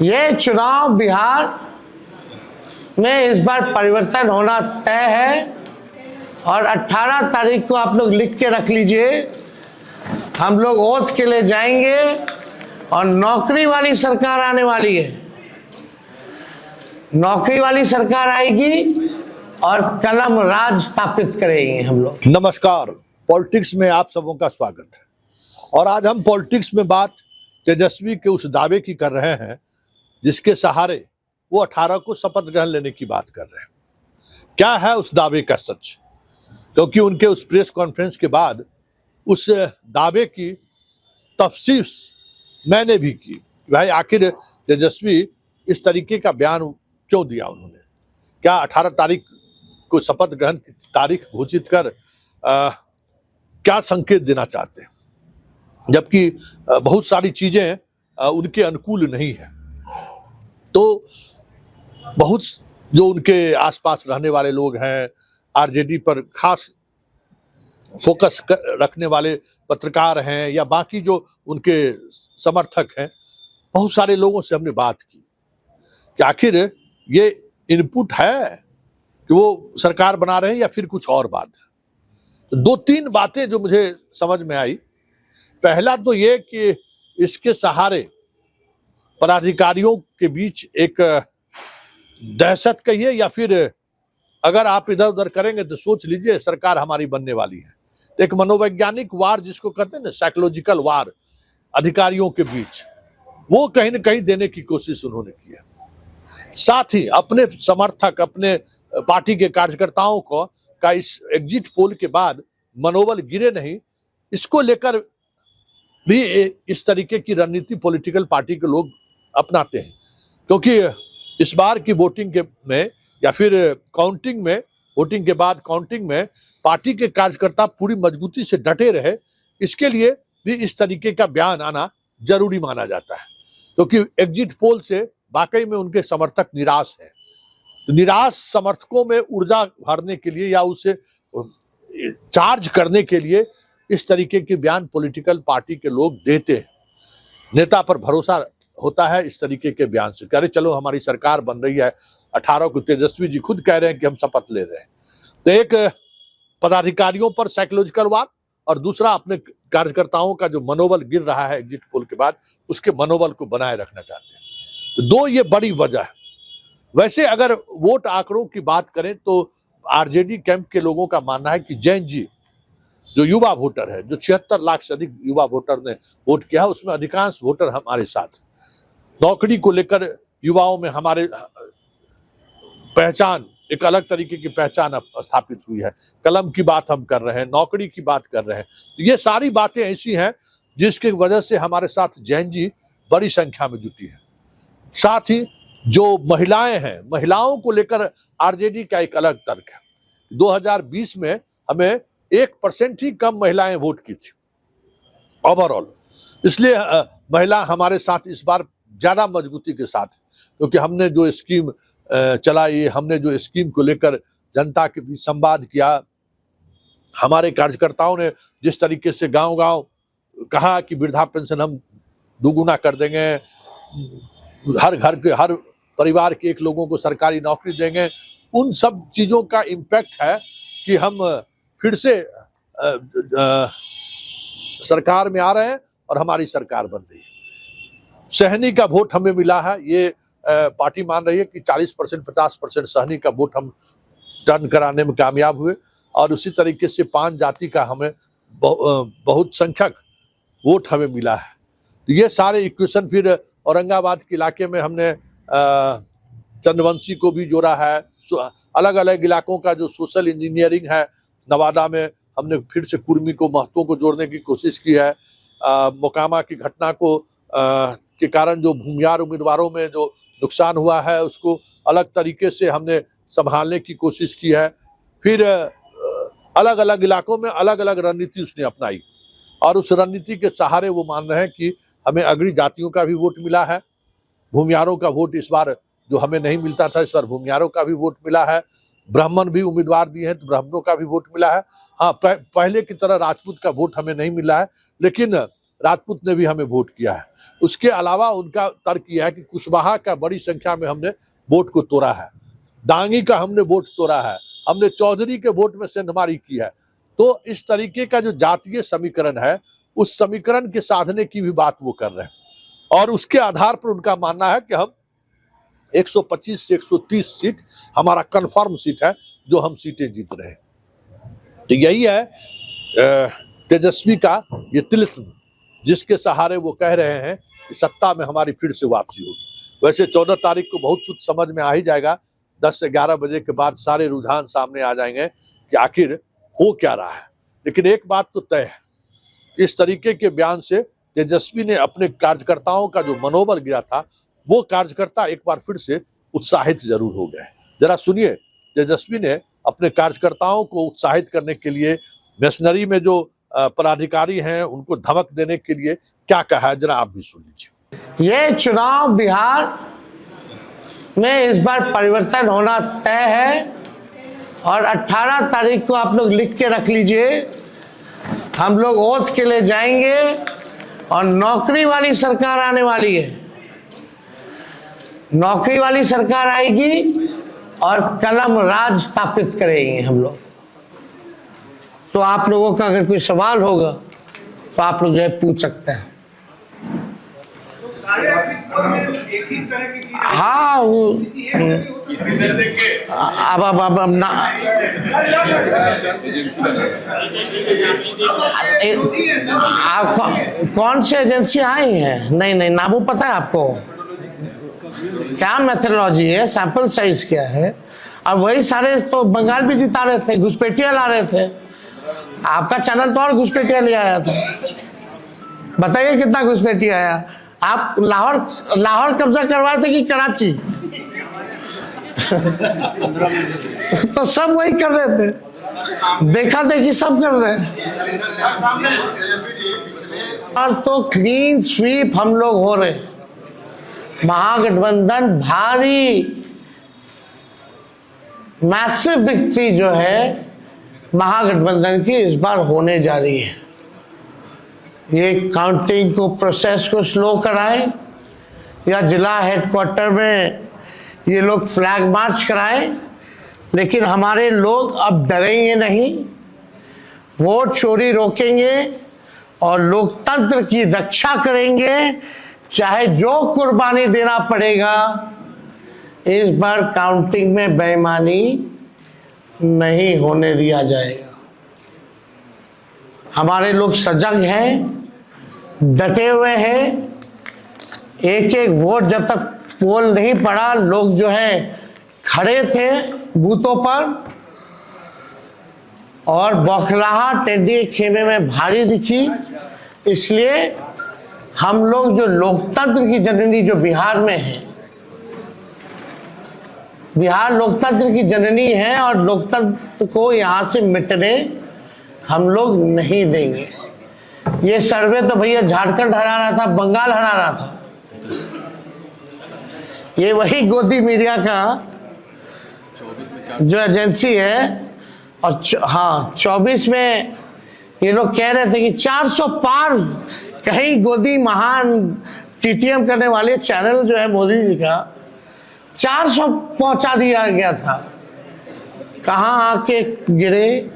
ये चुनाव बिहार में इस बार परिवर्तन होना तय है और 18 तारीख को आप लोग लिख के रख लीजिए। हम लोग ओथ के लिए जाएंगे और नौकरी वाली सरकार आने वाली है। नौकरी वाली सरकार आएगी और कलम राज स्थापित करेंगे हम लोग। नमस्कार, पॉलिटिक्स में आप सबों का स्वागत है। और आज हम पॉलिटिक्स में बात तेजस्वी के उस दावे की कर रहे हैं जिसके सहारे वो 18 को शपथ ग्रहण लेने की बात कर रहे हैं। क्या है उस दावे का सच? क्योंकि उनके उस प्रेस कॉन्फ्रेंस के बाद उस दावे की तफसीस मैंने भी की। भाई आखिर तेजस्वी इस तरीके का बयान क्यों दिया उन्होंने? क्या 18 तारीख को शपथ ग्रहण की तारीख घोषित कर क्या संकेत देना चाहते हैं, जबकि बहुत सारी चीजें उनके अनुकूल नहीं है। तो बहुत जो उनके आसपास रहने वाले लोग हैं, आरजेडी पर खास फोकस रखने वाले पत्रकार हैं या बाकी जो उनके समर्थक हैं, बहुत सारे लोगों से हमने बात की कि आखिर ये इनपुट है कि वो सरकार बना रहे हैं या फिर कुछ और बात है। तो दो तीन बातें जो मुझे समझ में आई। पहला तो ये कि इसके सहारे पदाधिकारियों के बीच एक दहशत कहिए या फिर अगर आप इधर उधर करेंगे तो सोच लीजिए सरकार हमारी बनने वाली है। तो एक मनोवैज्ञानिक वार जिसको कहते हैं ना, साइकोलॉजिकल वार अधिकारियों के बीच, वो कहीं ना कहीं देने की कोशिश उन्होंने की है। साथ ही अपने समर्थक, अपने पार्टी के कार्यकर्ताओं को का इस एग्जिट पोल के बाद मनोबल गिरे नहीं, इसको लेकर भी इस तरीके की रणनीति पॉलिटिकल पार्टी के लोग अपनाते हैं। क्योंकि इस बार की वोटिंग के में या फिर काउंटिंग में, वोटिंग के बाद काउंटिंग में पार्टी के कार्यकर्ता पूरी मजबूती से डटे रहे, इसके लिए भी इस तरीके का बयान आना जरूरी माना जाता है। क्योंकि एग्जिट पोल से वाकई में उनके समर्थक निराश हैं। तो निराश समर्थकों में ऊर्जा भरने के लिए या उसे चार्ज करने के लिए इस तरीके के बयान पॉलिटिकल पार्टी के लोग देते हैं। नेता पर भरोसा होता है इस तरीके के बयान से, कह रहे चलो हमारी सरकार बन रही है। 18 को तेजस्वी जी खुद कह रहे हैं कि हम शपथ ले रहे हैं। तो एक पदाधिकारियों पर साइकोलॉजिकल वार और दूसरा अपने कार्यकर्ताओं का जो मनोबल गिर रहा है एग्जिट पोल के बाद, उसके मनोबल को बनाए रखना चाहते हैं। तो दो ये बड़ी वजह है। वैसे अगर वोट आंकड़ों की बात करें तो आरजेडी कैंप के लोगों का मानना है कि जैन जी जो युवा वोटर है, जो 76 लाख से अधिक युवा वोटर ने वोट किया, उसमें अधिकांश वोटर हमारे साथ। नौकरी को लेकर युवाओं में हमारे पहचान, एक अलग तरीके की पहचान स्थापित हुई है। कलम की बात हम कर रहे हैं, नौकरी की बात कर रहे हैं। तो ये सारी बातें ऐसी हैं जिसकी वजह से हमारे साथ जैन जी बड़ी संख्या में जुटी है। साथ ही जो महिलाएं हैं, महिलाओं को लेकर आरजेडी का एक अलग तर्क है। 2020 में हमें 1% ही कम महिलाएं वोट की थी ओवरऑल, इसलिए महिला हमारे साथ इस बार ज्यादा मजबूती के साथ है। क्योंकि हमने जो स्कीम चलाई, हमने जो स्कीम को लेकर जनता के बीच संवाद किया, हमारे कार्यकर्ताओं ने जिस तरीके से गांव-गांव कहा कि वृद्धा पेंशन हम दुगुना कर देंगे, हर घर के हर परिवार के एक लोगों को सरकारी नौकरी देंगे, उन सब चीजों का इम्पैक्ट है कि हम फिर से सरकार में आ रहे हैं और हमारी सरकार बन रही है। सहनी का वोट हमें मिला है, ये पार्टी मान रही है कि 40% 50% सहनी का वोट हम टर्न कराने में कामयाब हुए। और उसी तरीके से 5 जाति का हमें बहुत संख्यक वोट हमें मिला है। तो ये सारे इक्वेशन, फिर औरंगाबाद के इलाके में हमने चंद्रवंशी को भी जोड़ा है। अलग अलग इलाकों का जो सोशल इंजीनियरिंग है, नवादा में हमने फिर से कुर्मी को, महतों को जोड़ने की कोशिश की है। मोकामा की घटना को के कारण जो भूमियार उम्मीदवारों में जो नुकसान हुआ है, उसको अलग तरीके से हमने संभालने की कोशिश की है। फिर अलग अलग इलाकों में अलग अलग रणनीति उसने अपनाई और उस रणनीति के सहारे वो मान रहे हैं कि हमें अग्रणी जातियों का भी वोट मिला है। भूमियारों का वोट इस बार जो हमें नहीं मिलता था, इस बार भूमियारों का भी वोट मिला है। ब्राह्मण भी उम्मीदवार दिए हैं तो ब्राह्मणों का भी वोट मिला है। हाँ, पहले की तरह राजपूत का वोट हमें नहीं मिला है, लेकिन राजपूत ने भी हमें वोट किया है। उसके अलावा उनका तर्क यह है कि कुशवाहा का बड़ी संख्या में हमने वोट को तोड़ा है, दांगी का हमने वोट तोड़ा है, हमने चौधरी के वोट में सेंधमारी की है। तो इस तरीके का जो जातीय समीकरण है, उस समीकरण के साधने की भी बात वो कर रहे हैं और उसके आधार पर उनका मानना है कि हम 125 से 130 सीट हमारा कंफर्म सीट है जो हम सीटें जीत रहे हैं। तो यही है तेजस्वी का ये तिलिस्म, जिसके सहारे वो कह रहे हैं कि सत्ता में हमारी फिर से वापसी होगी। वैसे 14 तारीख को बहुत कुछ समझ में आ ही जाएगा। 10 से 11 बजे के बाद सारे रुझान सामने आ जाएंगे कि आखिर हो क्या रहा है। लेकिन एक बात तो तय है, इस तरीके के बयान से तेजस्वी ने अपने कार्यकर्ताओं का जो मनोबल गिरा था, वो कार्यकर्ता एक बार फिर से उत्साहित जरूर हो गए। जरा सुनिए तेजस्वी ने अपने कार्यकर्ताओं को उत्साहित करने के लिए मशीनरी में जो पदाधिकारी हैं उनको धमक देने के लिए क्या कहा है, जरा आप भी सुन लीजिए। ये चुनाव बिहार में इस बार परिवर्तन होना तय है और 18 तारीख को आप लोग लिख के रख लीजिए। हम लोग ओथ के लिए जाएंगे और नौकरी वाली सरकार आने वाली है। नौकरी वाली सरकार आएगी और कलम राज स्थापित करेंगे हम लोग। तो आप लोगों का अगर कोई सवाल होगा तो आप लोग जो है पूछ सकते हैं। हाँ, वो अब ना आप कौन सी एजेंसी आई है? नहीं ना, वो पता है आपको क्या मेथोडोलॉजी है, सैंपल साइज क्या है। और वही सारे तो बंगाल भी जिता रहे थे, घुसपैठिया ला रहे थे। आपका चैनल तो और घुसपैठिया ले आया था। बताइए कितना घुसपैठिया आया। आप लाहौर कब्जा करवाए थे कि कराची? तो सब वही कर रहे थे, देखा देखी सब कर रहे हैं। और तो क्लीन स्वीप हम लोग हो रहे। महागठबंधन भारी मैसिव विक्ट्री जो है महागठबंधन की इस बार होने जा रही है। ये काउंटिंग को प्रोसेस को स्लो कराएं या जिला हेडक्वार्टर में ये लोग फ्लैग मार्च कराएं, लेकिन हमारे लोग अब डरेंगे नहीं, वोट चोरी रोकेंगे और लोकतंत्र की रक्षा करेंगे, चाहे जो कुर्बानी देना पड़ेगा। इस बार काउंटिंग में बेईमानी नहीं होने दिया जाएगा। हमारे लोग सजग हैं, डटे हुए हैं। एक एक वोट जब तक पोल नहीं पड़ा, लोग जो है खड़े थे बूथों पर और बौखलाहट टेढ़ी खेमे में भारी दिखी। इसलिए हम लोग जो लोकतंत्र की जननी जो बिहार में है, बिहार लोकतंत्र की जननी है और लोकतंत्र को यहाँ से मिटने हम लोग नहीं देंगे। ये सर्वे तो भैया झारखंड हरा रहा था, बंगाल हरा रहा था। ये वही गोदी मीडिया का जो एजेंसी है। और हाँ, 24 में ये लोग कह रहे थे कि 400 पार, कहीं गोदी महान टीटीएम करने वाले चैनल जो है मोदी जी का 400 पहुंचा दिया गया था। कहाँ आके गिरे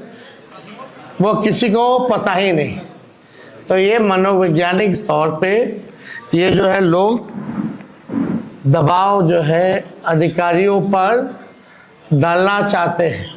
वो किसी को पता ही नहीं। तो ये मनोवैज्ञानिक तौर पे ये जो है लोग दबाव जो है अधिकारियों पर डालना चाहते हैं।